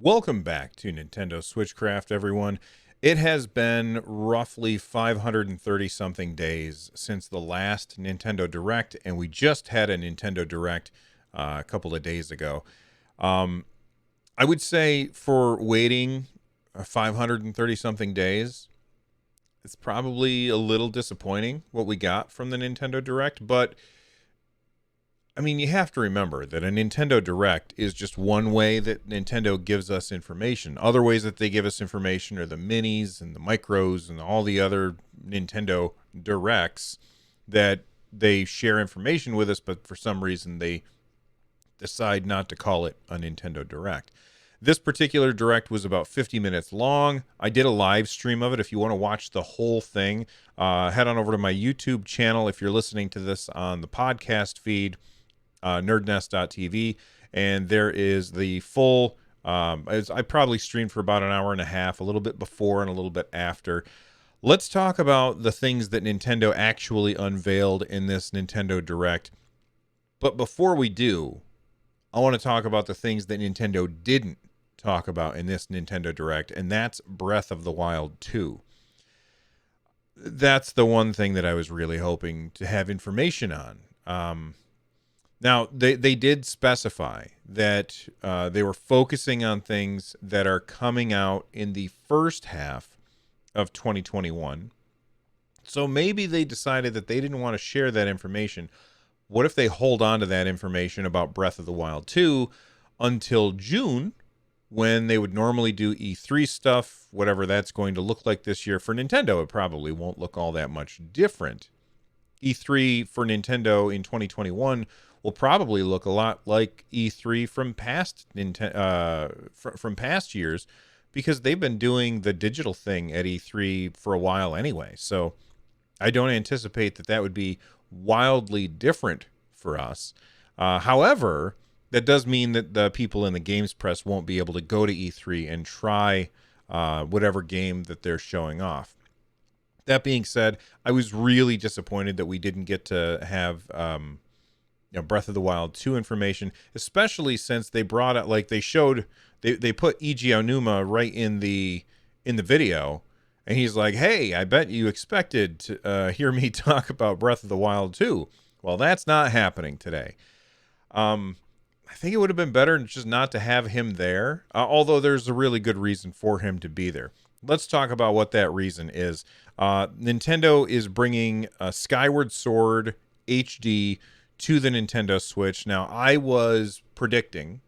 Welcome back to Nintendo Switchcraft, everyone. It has been roughly 530 something days since the last Nintendo Direct, and we just had a Nintendo Direct a couple of days ago. I would say for waiting 530 something days, it's probably a little disappointing what we got from the Nintendo Direct, but I mean, you have to remember that a Nintendo Direct is just one way that Nintendo gives us information. Other ways that they give us information are the minis and the micros and all the other Nintendo Directs that they share information with us, but for some reason they decide not to call it a Nintendo Direct. This particular Direct was about 50 minutes long. I did a live stream of it. If you want to watch the whole thing, head on over to my YouTube channel. If you're listening to this on the podcast feed, nerdnest.tv, and there is the full I probably streamed for about an hour and a half, a little bit before and a little bit after. Let's talk about the things that Nintendo actually unveiled in this Nintendo Direct. But before we do, I want to talk about the things that Nintendo didn't talk about in this Nintendo Direct, and that's Breath of the Wild 2. That's the one thing that I was really hoping to have information on. Now, they did specify that they were focusing on things that are coming out in the first half of 2021. So maybe they decided that they didn't want to share that information. What if they hold on to that information about Breath of the Wild 2 until June, when they would normally do E3 stuff, whatever that's going to look like this year? For Nintendo, it probably won't look all that much different. E3 for Nintendo in 2021 will probably look a lot like E3 from past from past years, because they've been doing the digital thing at E3 for a while anyway. So I don't anticipate that would be wildly different for us. However, that does mean that the people in the games press won't be able to go to E3 and try whatever game that they're showing off. That being said, I was really disappointed that we didn't get to have Breath of the Wild 2 information, especially since they brought out, like, they put Eiji Aonuma right in the video, and he's like, "Hey, I bet you expected to hear me talk about Breath of the Wild 2." Well, that's not happening today. I think it would have been better just not to have him there, although there's a really good reason for him to be there. Let's talk about what that reason is. Nintendo is bringing Skyward Sword HD to the Nintendo Switch. Now, I was predicting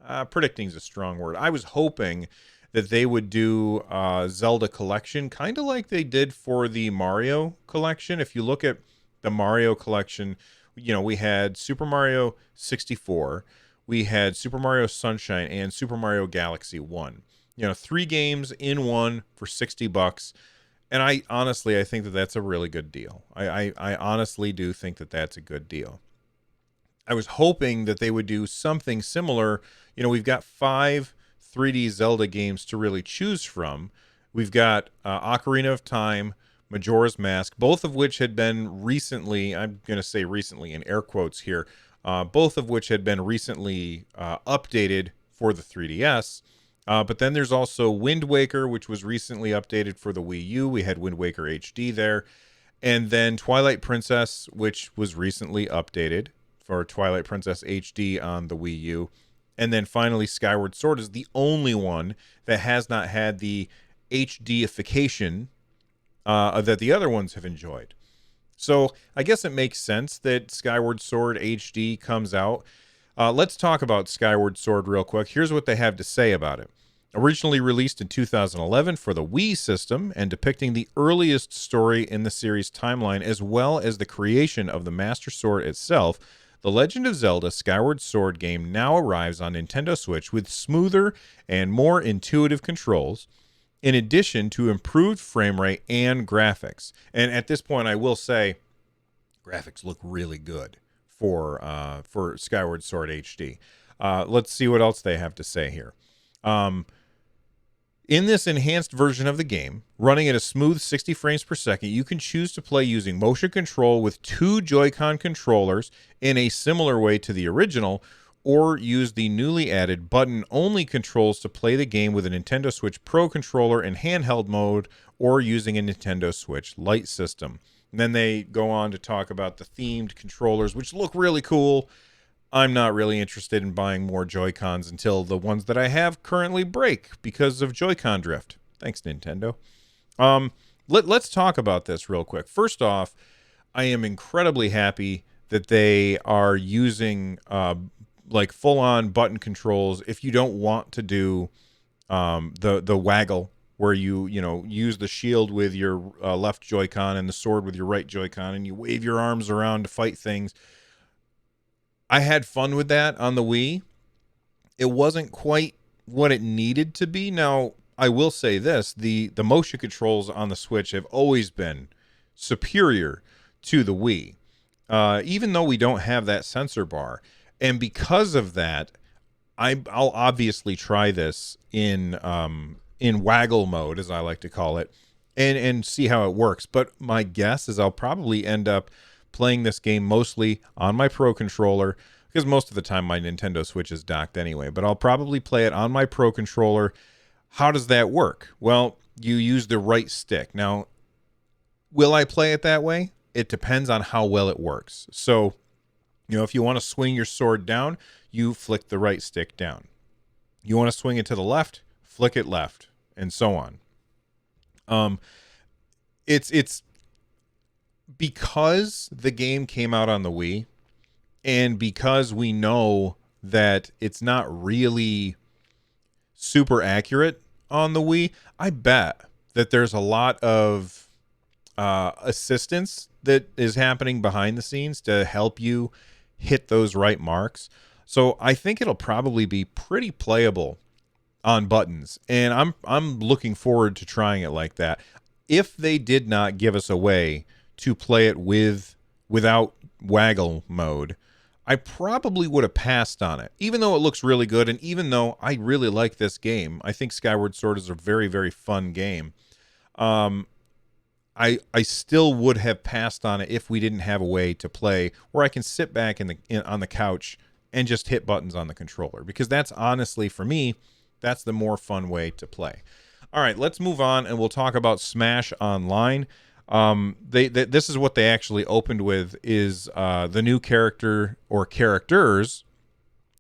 is a strong word. I was hoping that they would do Zelda Collection, kind of like they did for the Mario Collection. If you look at the Mario Collection, we had Super Mario 64, we had Super Mario Sunshine, and Super Mario Galaxy 1. 3 games in one for $60. And I think that that's a really good deal. I honestly do think that that's a good deal. I was hoping that they would do something similar. We've got 5 3D Zelda games to really choose from. We've got Ocarina of Time, Majora's Mask, both of which had been recently, I'm going to say recently in air quotes here, both of which had been recently updated for the 3DS. But then there's also Wind Waker, which was recently updated for the Wii U. We had Wind Waker HD there. And then Twilight Princess, which was recently updated for Twilight Princess HD on the Wii U. And then finally, Skyward Sword is the only one that has not had the HDification that the other ones have enjoyed. So I guess it makes sense that Skyward Sword HD comes out. Let's talk about Skyward Sword real quick. Here's what they have to say about it. Originally released in 2011 for the Wii system and depicting the earliest story in the series timeline, as well as the creation of the Master Sword itself, the Legend of Zelda Skyward Sword game now arrives on Nintendo Switch with smoother and more intuitive controls, in addition to improved frame rate and graphics. And at this point, I will say, graphics look really good for Skyward Sword HD. Let's see what else they have to say here. In this enhanced version of the game, running at a smooth 60 frames per second, you can choose to play using motion control with 2 Joy-Con controllers in a similar way to the original, or use the newly added button-only controls to play the game with a Nintendo Switch Pro controller in handheld mode or using a Nintendo Switch Lite system. And then they go on to talk about the themed controllers, which look really cool. I'm not really interested in buying more Joy-Cons until the ones that I have currently break because of Joy-Con drift. Thanks, Nintendo. Let's talk about this real quick. First off, I am incredibly happy that they are using like full-on button controls if you don't want to do the waggle where you use the shield with your left Joy-Con and the sword with your right Joy-Con and you wave your arms around to fight things. I had fun with that on the Wii. It wasn't quite what it needed to be. Now, I will say this, the motion controls on the Switch have always been superior to the Wii, even though we don't have that sensor bar. And because of that, I'll obviously try this in waggle mode, as I like to call it, and see how it works. But my guess is I'll probably end up playing this game mostly on my Pro controller, because most of the time my Nintendo Switch is docked anyway, but I'll probably play it on my Pro controller. How does that work? Well, you use the right stick. Now, will I play it that way? It depends on how well it works. So, if you want to swing your sword down, you flick the right stick down. You want to swing it to the left, flick it left, and so on. It's because the game came out on the Wii, and because we know that it's not really super accurate on the Wii, I bet that there's a lot of assistance that is happening behind the scenes to help you hit those right marks. So I think it'll probably be pretty playable on buttons, and I'm looking forward to trying it like that. If they did not give us a way to play it without waggle mode, I probably would have passed on it, even though it looks really good, and even though I really like this game. I think Skyward Sword is a very, very fun game. I still would have passed on it if we didn't have a way to play where I can sit back on the couch and just hit buttons on the controller, because that's honestly, for me, that's the more fun way to play. All right, let's move on, and we'll talk about Smash Online. This is what they actually opened with, is the new character or characters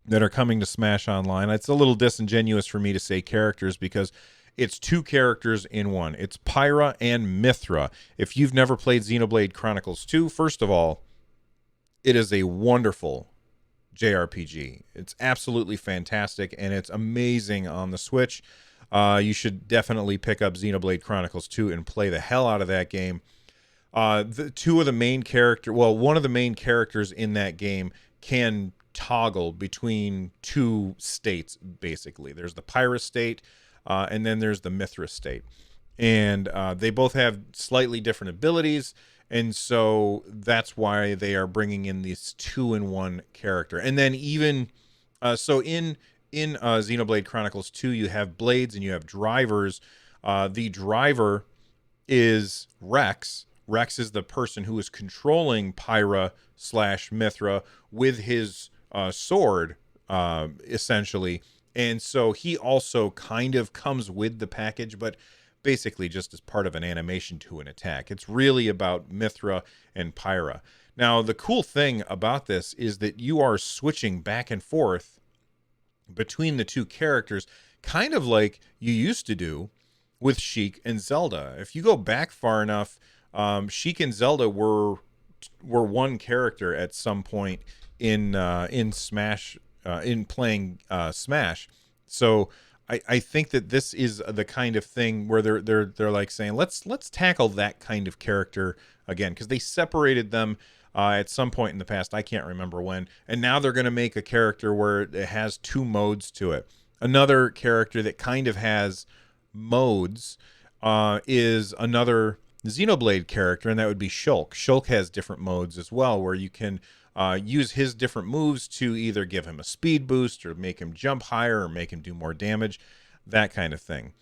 that are coming to Smash Online. It's a little disingenuous for me to say characters because it's two characters in one. It's Pyra and Mythra. If you've never played Xenoblade Chronicles 2, first of all, it is a wonderful JRPG. It's absolutely fantastic, and it's amazing on the Switch. You should definitely pick up Xenoblade Chronicles 2 and play the hell out of that game. One of the main characters in that game can toggle between two states, basically. There's the Pyra state, and then there's the Mythra state. And they both have slightly different abilities, and so that's why they are bringing in this two-in-one character. And then even in Xenoblade Chronicles 2, you have blades and you have drivers. The driver is Rex. Rex is the person who is controlling Pyra / Mythra with his sword, essentially. And so he also kind of comes with the package, but basically just as part of an animation to an attack. It's really about Mythra and Pyra. Now, the cool thing about this is that you are switching back and forth between the two characters, kind of like you used to do with Sheik and Zelda. If you go back far enough, Sheik and Zelda were one character at some point in Smash, in playing Smash. So I think that this is the kind of thing where they're like saying, let's tackle that kind of character again, because they separated them at some point in the past. I can't remember when. And now they're going to make a character where it has two modes to it. Another character that kind of has modes is another Xenoblade character, and that would be Shulk. Shulk has different modes as well, where you can use his different moves to either give him a speed boost or make him jump higher or make him do more damage, that kind of thing.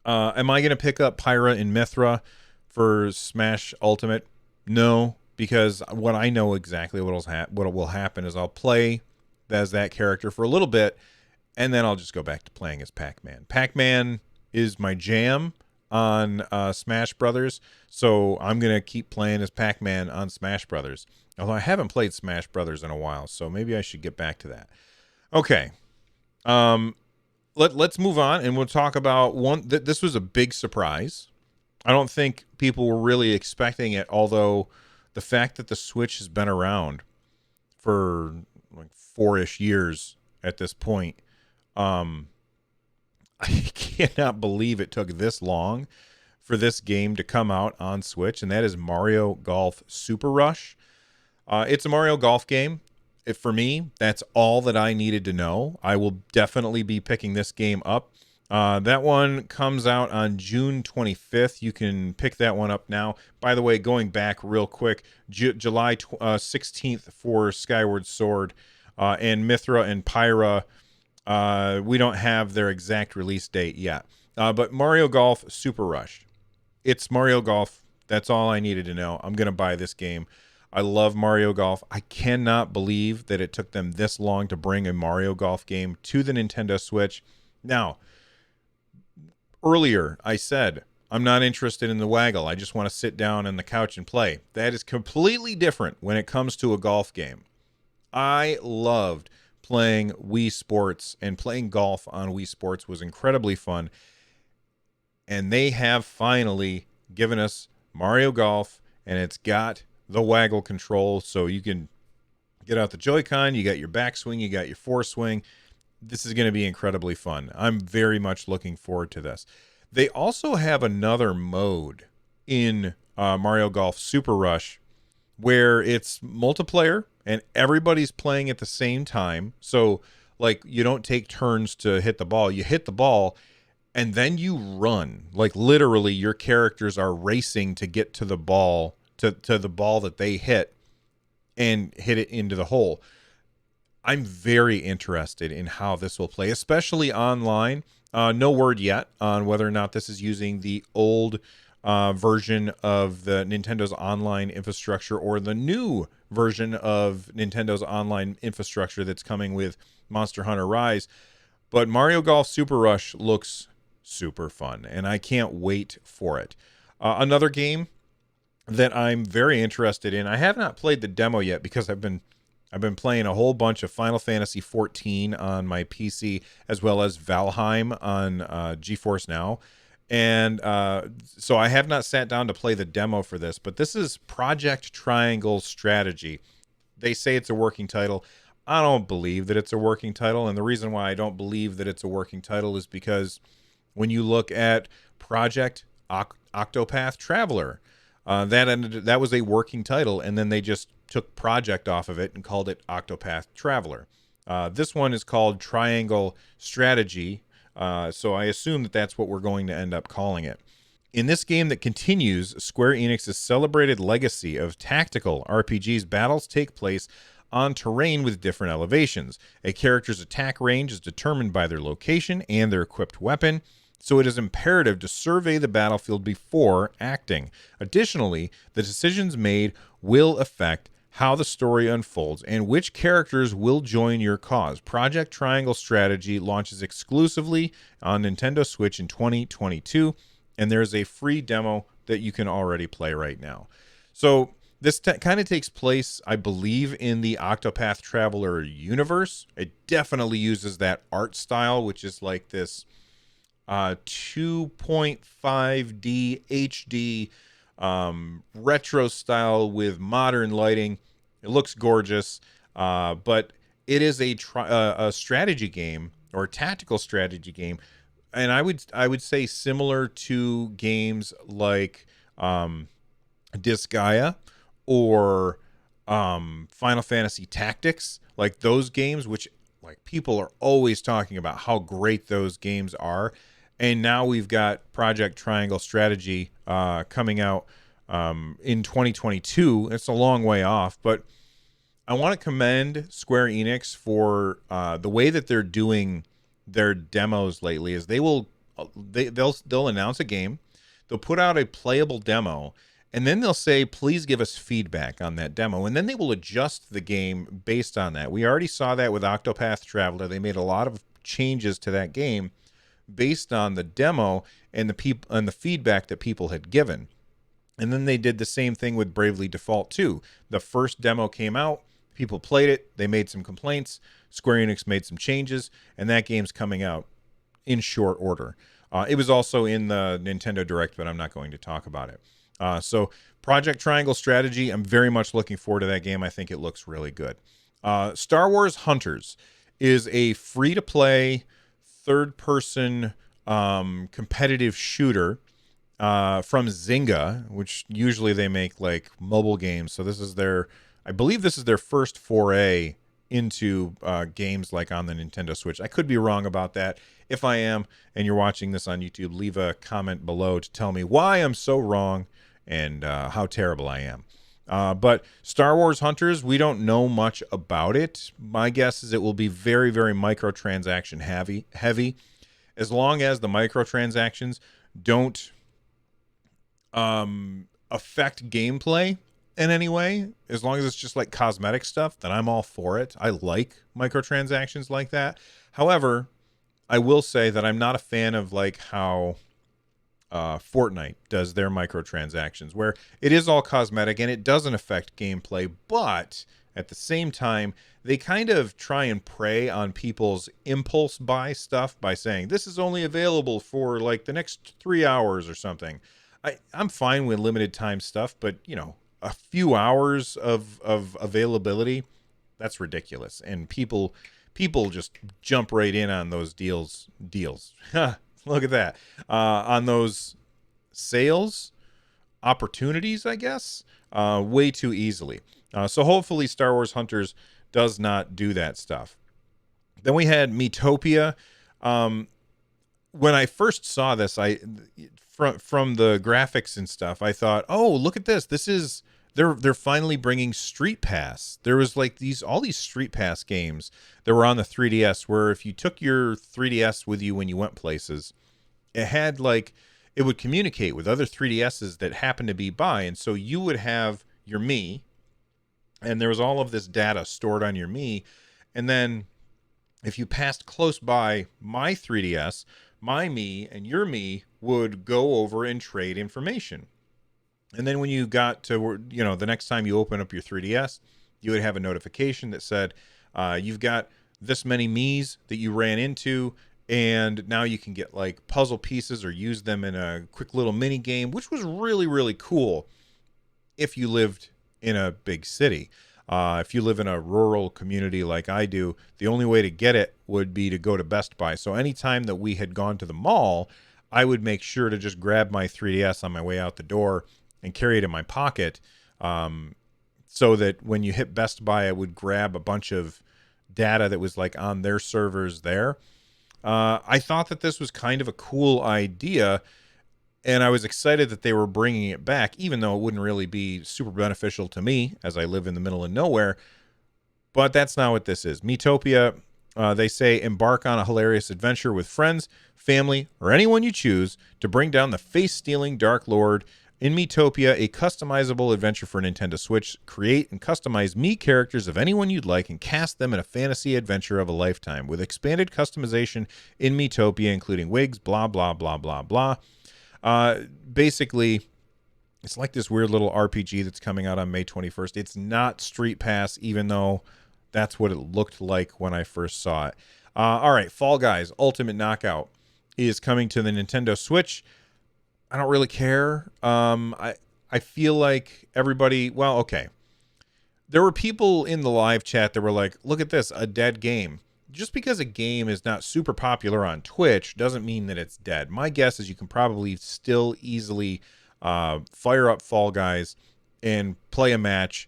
Am I going to pick up Pyra and Mythra for Smash Ultimate? No, because what I know exactly what will happen is I'll play as that character for a little bit, and then I'll just go back to playing as Pac-Man. Pac-Man is my jam on Smash Brothers, so I'm gonna keep playing as Pac-Man on Smash Brothers. Although I haven't played Smash Brothers in a while, so maybe I should get back to that. Okay, let's move on, and we'll talk about one. This was a big surprise. I don't think people were really expecting it, although the fact that the Switch has been around for like 4-ish years at this point, I cannot believe it took this long for this game to come out on Switch, and that is Mario Golf Super Rush. It's a Mario Golf game. For me, that's all that I needed to know. I will definitely be picking this game up. That one comes out on June 25th. You can pick that one up now. By the way, going back real quick, July 16th for Skyward Sword and Mythra and Pyra. We don't have their exact release date yet. But Mario Golf Super Rush. It's Mario Golf. That's all I needed to know. I'm going to buy this game. I love Mario Golf. I cannot believe that it took them this long to bring a Mario Golf game to the Nintendo Switch. Now, earlier I said, I'm not interested in the waggle. I just want to sit down on the couch and play. That is completely different when it comes to a golf game. I loved playing Wii Sports, and playing golf on Wii Sports was incredibly fun. And they have finally given us Mario Golf, and it's got the waggle control, so you can get out the Joy-Con, you got your backswing, you got your foreswing. This is going to be incredibly fun. I'm very much looking forward to this. They also have another mode in Mario Golf Super Rush where it's multiplayer and everybody's playing at the same time. So, like, you don't take turns to hit the ball. You hit the ball and then you run. Like, literally, your characters are racing to get to the ball, to the ball that they hit and hit it into the hole. I'm very interested in how this will play, especially online. No word yet on whether or not this is using the old version of the Nintendo's online infrastructure or the new version of Nintendo's online infrastructure that's coming with Monster Hunter Rise. But Mario Golf Super Rush looks super fun, and I can't wait for it. Another game that I'm very interested in. I have not played the demo yet because I've been playing a whole bunch of Final Fantasy XIV on my PC, as well as Valheim on GeForce Now. And so I have not sat down to play the demo for this, but this is Project Triangle Strategy. They say it's a working title. I don't believe that it's a working title, and the reason why I don't believe that it's a working title is because when you look at Project Octopath Traveler, that was a working title, and then they just took project off of it and called it Octopath Traveler. This one is called Triangle Strategy, so I assume that that's what we're going to end up calling it. In this game that continues Square Enix's celebrated legacy of tactical RPGs, battles take place on terrain with different elevations. A character's attack range is determined by their location and their equipped weapon, so it is imperative to survey the battlefield before acting. Additionally, the decisions made will affect how the story unfolds and which characters will join your cause. Project Triangle Strategy launches exclusively on Nintendo Switch in 2022, and there's a free demo that you can already play right now. So this kind of takes place, I believe, in the Octopath Traveler universe. It definitely uses that art style, which is like this 2.5D HD retro style with modern lighting. It looks gorgeous, but it is a strategy game or a tactical strategy game, and I would say similar to games like Disgaea or Final Fantasy Tactics, like those games, which like people are always talking about how great those games are. And now we've got Project Triangle Strategy coming out in 2022. It's a long way off, but I want to commend Square Enix for the way that they're doing their demos lately. Is they'll announce a game, they'll put out a playable demo, And then they'll say, please give us feedback on that demo. And then they will adjust the game based on that. We already saw that with Octopath Traveler. They made a lot of changes to that game based on the demo and the feedback that people had given. And then they did the same thing with Bravely Default 2. The first demo came out, people played it, they made some complaints, Square Enix made some changes, and that game's coming out in short order. It was also in the Nintendo Direct, but I'm not going to talk about it. So Project Triangle Strategy, I'm very much looking forward to that game. I think it looks really good. Star Wars Hunters is a free-to-play, third-person competitive shooter from Zynga, which usually they make like mobile games. So this is I believe this is their first foray into games like on the Nintendo Switch. I could be wrong about that. If I am, and you're watching this on YouTube, leave a comment below to tell me why I'm so wrong and how terrible I am. But Star Wars Hunters, we don't know much about it. My guess is it will be very, very microtransaction heavy. As long as the microtransactions don't affect gameplay in any way, as long as it's just like cosmetic stuff, then I'm all for it. I like microtransactions like that. However, I will say that I'm not a fan of like how Fortnite does their microtransactions, where it is all cosmetic and it doesn't affect gameplay, but at the same time, they kind of try and prey on people's impulse buy stuff by saying, this is only available for like the next 3 hours or something. I'm fine with limited time stuff, but, you know, a few hours of availability, that's ridiculous. And people just jump right in on those deals. Look at that. On those sales opportunities, I guess, way too easily. So hopefully Star Wars Hunters does not do that stuff. Then we had Miitopia. When I first saw this, from the graphics and stuff, I thought, oh, look at this. This is they're finally bringing Street Pass. There was like all these Street Pass games that were on the 3DS, where if you took your 3DS with you when you went places, it had like, it would communicate with other 3DSs that happened to be by, and so you would have your Mii, and there was all of this data stored on your Mii, and then if you passed close by my 3DS, my Mii and your Mii would go over and trade information. And then when you got to, you know, the next time you open up your 3DS, you would have a notification that said, you've got this many Miis that you ran into, and now you can get like puzzle pieces or use them in a quick little mini game, which was really, really cool if you lived in a big city. If you live in a rural community like I do, the only way to get it would be to go to Best Buy. So anytime that we had gone to the mall, I would make sure to just grab my 3DS on my way out the door and carry it in my pocket, so that when you hit Best Buy, it would grab a bunch of data that was like on their servers there. I thought that this was kind of a cool idea, and I was excited that they were bringing it back, even though it wouldn't really be super beneficial to me, as I live in the middle of nowhere. But that's not what this is. Metopia, they say, embark on a hilarious adventure with friends, family, or anyone you choose to bring down the face-stealing Dark Lord. In Miitopia, a customizable adventure for Nintendo Switch. Create and customize Mii characters of anyone you'd like and cast them in a fantasy adventure of a lifetime with expanded customization in Miitopia, including wigs, blah, blah, blah, blah, blah. Basically, it's like this weird little RPG that's coming out on May 21st. It's not Street Pass, even though that's what it looked like when I first saw it. All right, Fall Guys Ultimate Knockout is coming to the Nintendo Switch. I don't really care. I feel like everybody, well, okay. There were people in the live chat that were like, look at this, a dead game. Just because a game is not super popular on Twitch doesn't mean that it's dead. My guess is you can probably still easily fire up Fall Guys and play a match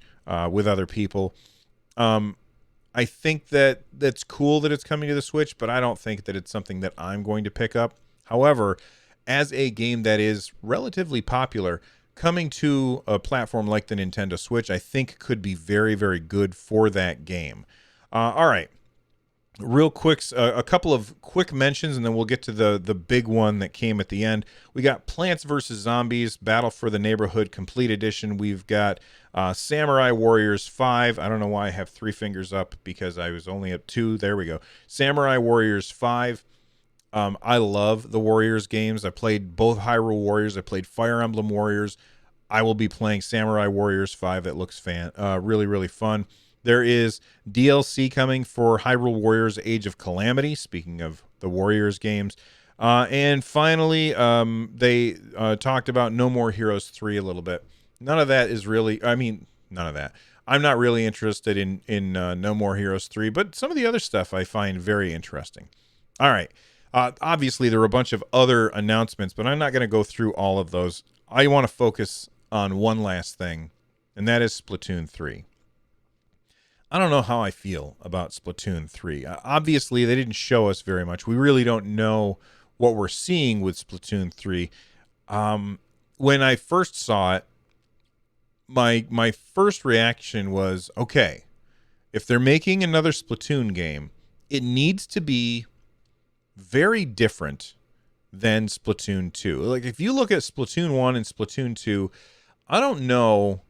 with other people. I think that that's cool that it's coming to the Switch, but I don't think that it's something that I'm going to pick up. However, as a game that is relatively popular, coming to a platform like the Nintendo Switch, I think could be very, very good for that game. All right. real quick, a couple of quick mentions, and then we'll get to the big one that came at the end. We got Plants vs. Zombies, Battle for the Neighborhood Complete Edition. We've got Samurai Warriors 5. I don't know why I have 3 fingers up because I was only at 2. There we go. Samurai Warriors 5. I love the Warriors games. I played both Hyrule Warriors. I played Fire Emblem Warriors. I will be playing Samurai Warriors 5. It looks really, really fun. There is DLC coming for Hyrule Warriors Age of Calamity, speaking of the Warriors games. And finally, they talked about No More Heroes 3 a little bit. None of that is really, none of that. I'm not really interested in No More Heroes 3, but some of the other stuff I find very interesting. All right. Obviously, there were a bunch of other announcements, but I'm not going to go through all of those. I want to focus on one last thing, and that is Splatoon 3. I don't know how I feel about Splatoon 3. Obviously, they didn't show us very much. We really don't know what we're seeing with Splatoon 3. When I first saw it, my first reaction was, okay, if they're making another Splatoon game, it needs to be very different than Splatoon 2. Like, if you look at Splatoon 1 and Splatoon 2, I don't know.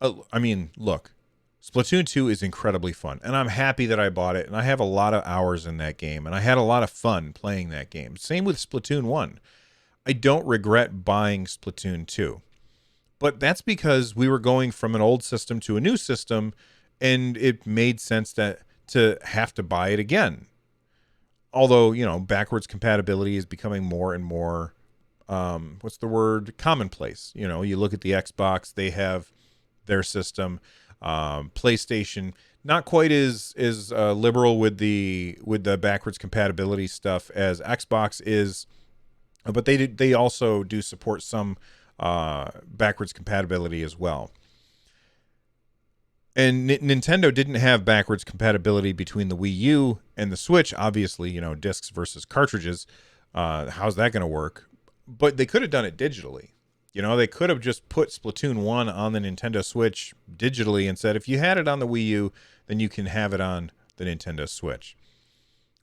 Look, Splatoon 2 is incredibly fun, and I'm happy that I bought it, and I have a lot of hours in that game, and I had a lot of fun playing that game. Same with Splatoon 1. I don't regret buying Splatoon 2. But that's because we were going from an old system to a new system, and it made sense to have to buy it again. Although, backwards compatibility is becoming more and more, commonplace. You look at the Xbox, they have their system. PlayStation, not quite as liberal with the backwards compatibility stuff as Xbox is, but they also do support some backwards compatibility as well. And Nintendo didn't have backwards compatibility between the Wii U and the Switch. Obviously, discs versus cartridges. How's that going to work? But they could have done it digitally. They could have just put Splatoon 1 on the Nintendo Switch digitally and said, if you had it on the Wii U, then you can have it on the Nintendo Switch.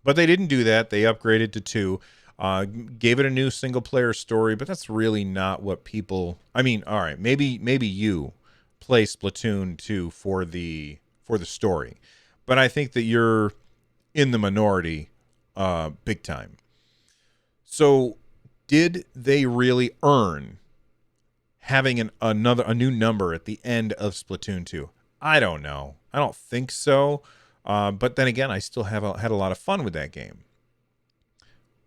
But they didn't do that. They upgraded to 2, gave it a new single-player story, but that's really not what people... all right, maybe you play Splatoon 2 for the story. But I think that you're in the minority big time. So did they really earn having a new number at the end of Splatoon 2? I don't know. I don't think so. But then again, I still had a lot of fun with that game.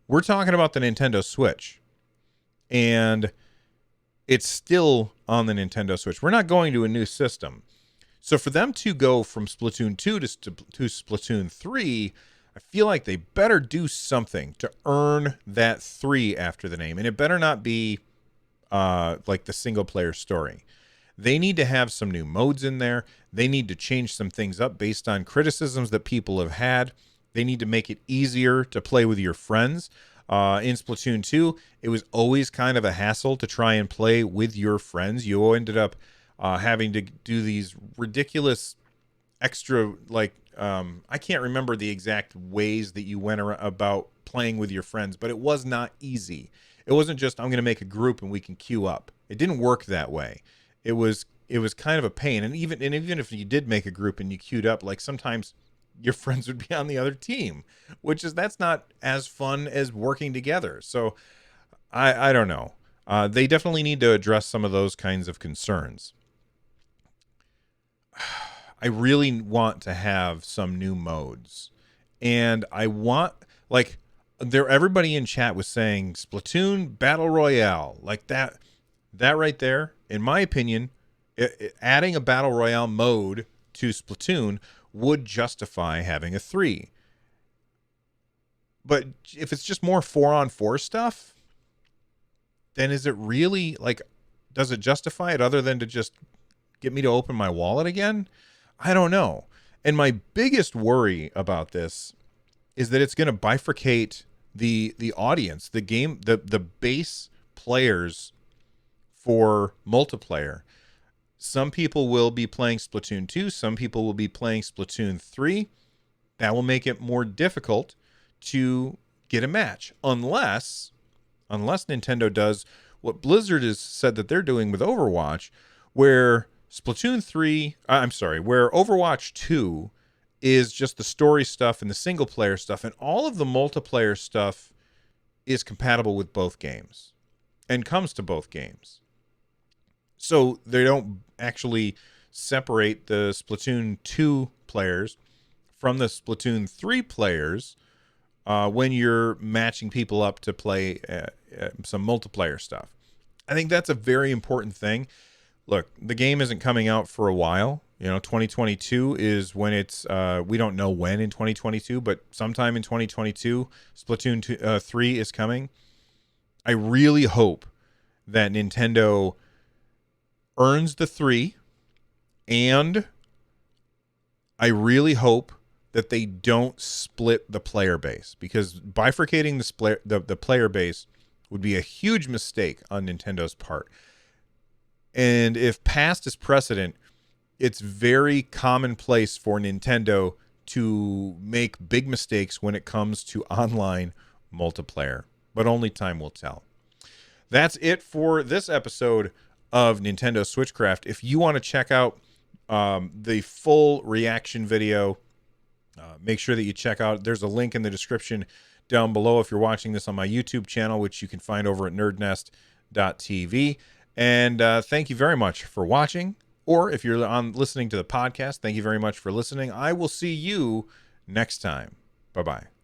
We're talking about the Nintendo Switch, and it's still on the Nintendo Switch. We're not going to a new system. So for them to go from Splatoon 2 to Splatoon 3, I feel like they better do something to earn that 3 after the name. And it better not be like the single player story. They need to have some new modes in there. They need to change some things up based on criticisms that people have had. They need to make it easier to play with your friends. In Splatoon 2, it was always kind of a hassle to try and play with your friends. You ended up having to do these ridiculous extra, I can't remember the exact ways that you went about playing with your friends, but it was not easy. It wasn't just, I'm going to make a group and we can queue up. It didn't work that way. It was kind of a pain. And even if you did make a group and you queued up, like sometimes your friends would be on the other team, that's not as fun as working together. So I don't know. They definitely need to address some of those kinds of concerns. I really want to have some new modes, and I want, everybody in chat was saying Splatoon Battle Royale, like that right there. In my opinion, adding a Battle Royale mode to Splatoon would justify having a 3. But if it's just more 4-on-4 stuff, then is it really, does it justify it other than to just get me to open my wallet again? I don't know. And my biggest worry about this is that it's going to bifurcate the audience, the game, the base players for multiplayer. Some people will be playing Splatoon 2. Some people will be playing Splatoon 3. That will make it more difficult to get a match, unless Nintendo does what Blizzard has said that they're doing with Overwatch, where where Overwatch 2 is just the story stuff and the single player stuff, and all of the multiplayer stuff is compatible with both games and comes to both games. So they don't actually separate the Splatoon 2 players from the Splatoon 3 players when you're matching people up to play some multiplayer stuff. I think that's a very important thing. Look, the game isn't coming out for a while. 2022 is when it's, we don't know when in 2022, but sometime in 2022, Splatoon 3 is coming. I really hope that Nintendo earns the 3, and I really hope that they don't split the player base, because bifurcating the player base would be a huge mistake on Nintendo's part. And if past is precedent, it's very commonplace for Nintendo to make big mistakes when it comes to online multiplayer, but only time will tell. That's it for this episode of Nintendo Switchcraft. If you want to check out the full reaction video, make sure that you check out. There's a link in the description down below if you're watching this on my YouTube channel, which you can find over at nerdnest.tv. And thank you very much for watching. Or if you're listening to the podcast, thank you very much for listening. I will see you next time. Bye-bye.